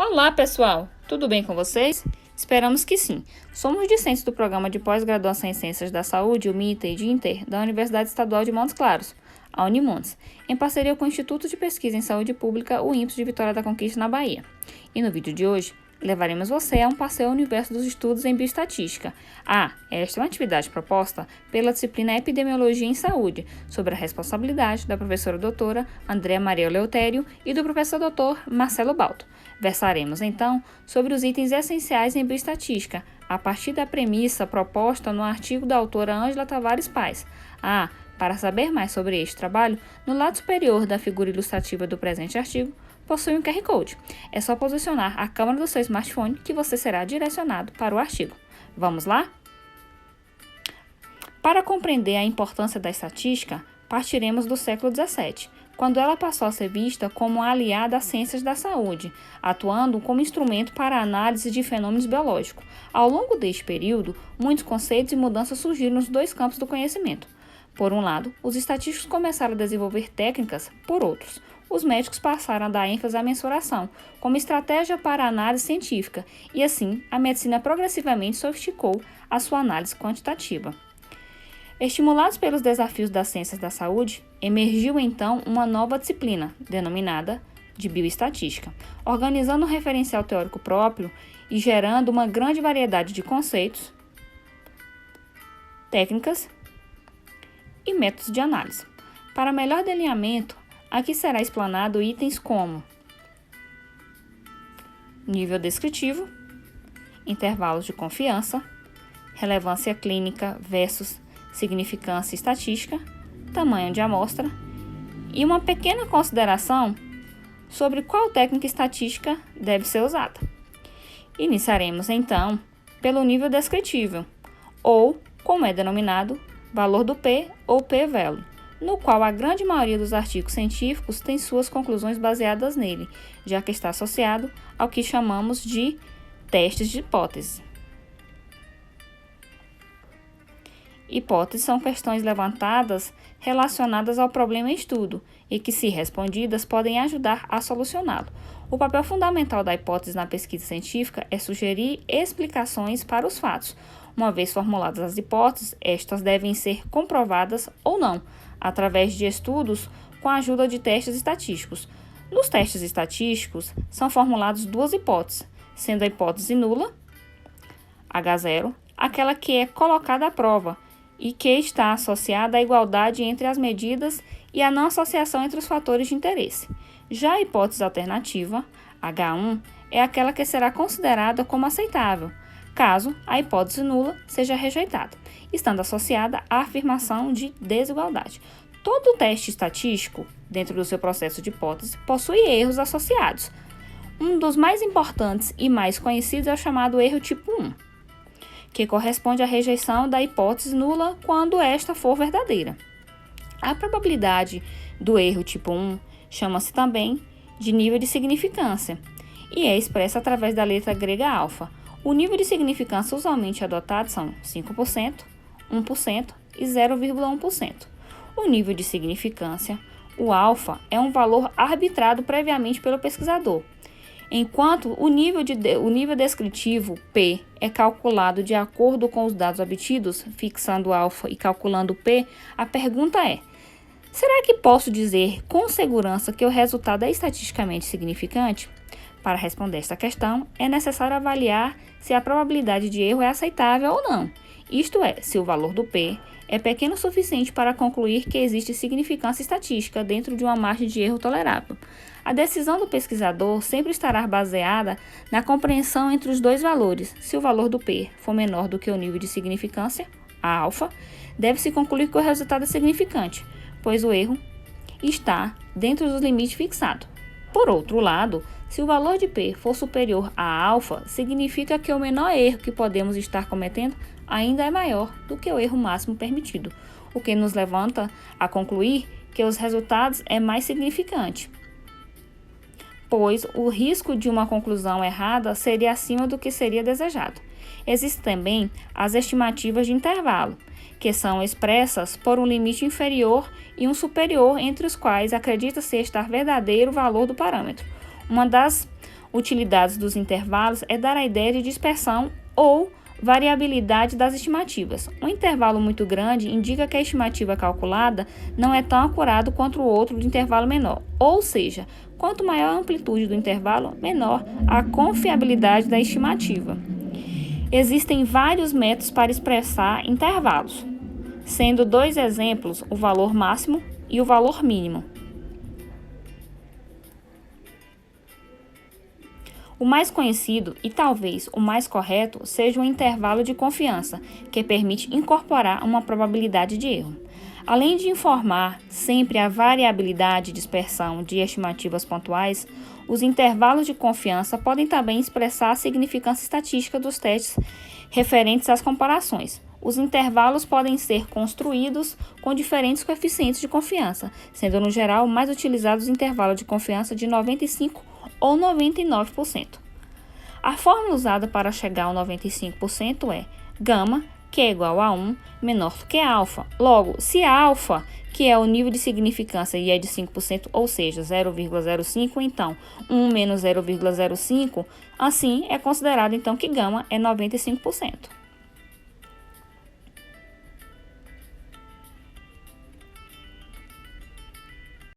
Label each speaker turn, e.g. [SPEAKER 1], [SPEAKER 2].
[SPEAKER 1] Olá, pessoal! Tudo bem com vocês? Esperamos que sim. Somos discentes do Programa de Pós-Graduação em Ciências da Saúde, o MITA e DINTER, da Universidade Estadual de Montes Claros, a Unimontes, em parceria com o Instituto de Pesquisa em Saúde Pública, o INPS de Vitória da Conquista, na Bahia. E no vídeo de hoje, levaremos você a um passeio ao universo dos estudos em bioestatística. Esta é uma atividade proposta pela disciplina Epidemiologia em Saúde, sob a responsabilidade da professora doutora Andréa Maria Leutério e do professor doutor Marcelo Balto. Versaremos, então, sobre os itens essenciais em bioestatística, a partir da premissa proposta no artigo da autora Ângela Tavares Pais. Para saber mais sobre este trabalho, no lado superior da figura ilustrativa do presente artigo, possui um QR Code. É só posicionar a câmera do seu smartphone que você será direcionado para o artigo. Vamos lá? Para compreender a importância da estatística, partiremos do século XVII, quando ela passou a ser vista como uma aliada às ciências da saúde, atuando como instrumento para a análise de fenômenos biológicos. Ao longo deste período, muitos conceitos e mudanças surgiram nos dois campos do conhecimento. Por um lado, os estatísticos começaram a desenvolver técnicas, por outros, os médicos passaram a dar ênfase à mensuração como estratégia para a análise científica, e assim, a medicina progressivamente sofisticou a sua análise quantitativa. Estimulados pelos desafios das ciências da saúde, emergiu então uma nova disciplina, denominada de bioestatística, organizando um referencial teórico próprio e gerando uma grande variedade de conceitos, técnicas e métodos de análise. Para melhor delineamento, aqui será explanado itens como nível descritivo, intervalos de confiança, relevância clínica versus significância estatística, tamanho de amostra e uma pequena consideração sobre qual técnica estatística deve ser usada. Iniciaremos então pelo nível descritivo, ou, como é denominado, valor do P ou P-value, no qual a grande maioria dos artigos científicos tem suas conclusões baseadas nele, já que está associado ao que chamamos de testes de hipótese. Hipóteses são questões levantadas relacionadas ao problema em estudo e que, se respondidas, podem ajudar a solucioná-lo. O papel fundamental da hipótese na pesquisa científica é sugerir explicações para os fatos. Uma vez formuladas as hipóteses, estas devem ser comprovadas ou não, através de estudos com a ajuda de testes estatísticos. Nos testes estatísticos, são formuladas duas hipóteses, sendo a hipótese nula, H0, aquela que é colocada à prova e que está associada à igualdade entre as medidas e à não associação entre os fatores de interesse. Já a hipótese alternativa, H1, é aquela que será considerada como aceitável, caso a hipótese nula seja rejeitada, estando associada à afirmação de desigualdade. Todo teste estatístico, dentro do seu processo de hipótese, possui erros associados. Um dos mais importantes e mais conhecidos é o chamado erro tipo 1, que corresponde à rejeição da hipótese nula quando esta for verdadeira. A probabilidade do erro tipo 1 chama-se também de nível de significância e é expressa através da letra grega alfa. O nível de significância usualmente adotado são 5%, 1% e 0,1%. O nível de significância, o alfa, é um valor arbitrado previamente pelo pesquisador, enquanto o nível descritivo, P, é calculado de acordo com os dados obtidos, fixando alfa e calculando P. A pergunta é: será que posso dizer com segurança que o resultado é estatisticamente significante? Para responder esta questão, é necessário avaliar se a probabilidade de erro é aceitável ou não, isto é, se o valor do P é pequeno o suficiente para concluir que existe significância estatística dentro de uma margem de erro tolerável. A decisão do pesquisador sempre estará baseada na compreensão entre os dois valores. Se o valor do P for menor do que o nível de significância, a alfa, deve-se concluir que o resultado é significante, pois o erro está dentro dos limites fixados. Por outro lado, se o valor de P for superior a alfa, significa que o menor erro que podemos estar cometendo ainda é maior do que o erro máximo permitido, o que nos levanta a concluir que os resultados é mais significante, pois o risco de uma conclusão errada seria acima do que seria desejado. Existem também as estimativas de intervalo, que são expressas por um limite inferior e um superior entre os quais acredita-se estar verdadeiro o valor do parâmetro. utilidades dos intervalos é dar a ideia de dispersão ou variabilidade das estimativas. Um intervalo muito grande indica que a estimativa calculada não é tão acurada quanto o outro de intervalo menor, ou seja, quanto maior a amplitude do intervalo, menor a confiabilidade da estimativa. Existem vários métodos para expressar intervalos, sendo dois exemplos o valor máximo e o valor mínimo. O mais conhecido e talvez o mais correto seja o intervalo de confiança, que permite incorporar uma probabilidade de erro. Além de informar sempre a variabilidade e dispersão de estimativas pontuais, os intervalos de confiança podem também expressar a significância estatística dos testes referentes às comparações. Os intervalos podem ser construídos com diferentes coeficientes de confiança, sendo no geral mais utilizados o intervalo de confiança de 95% ou 99%. A fórmula usada para chegar ao 95% é gama, que é igual a 1, menor do que alfa. Logo, se alfa, que é o nível de significância, e é de 5%, ou seja, 0,05, então 1 menos 0,05, assim é considerado então que gama é 95%.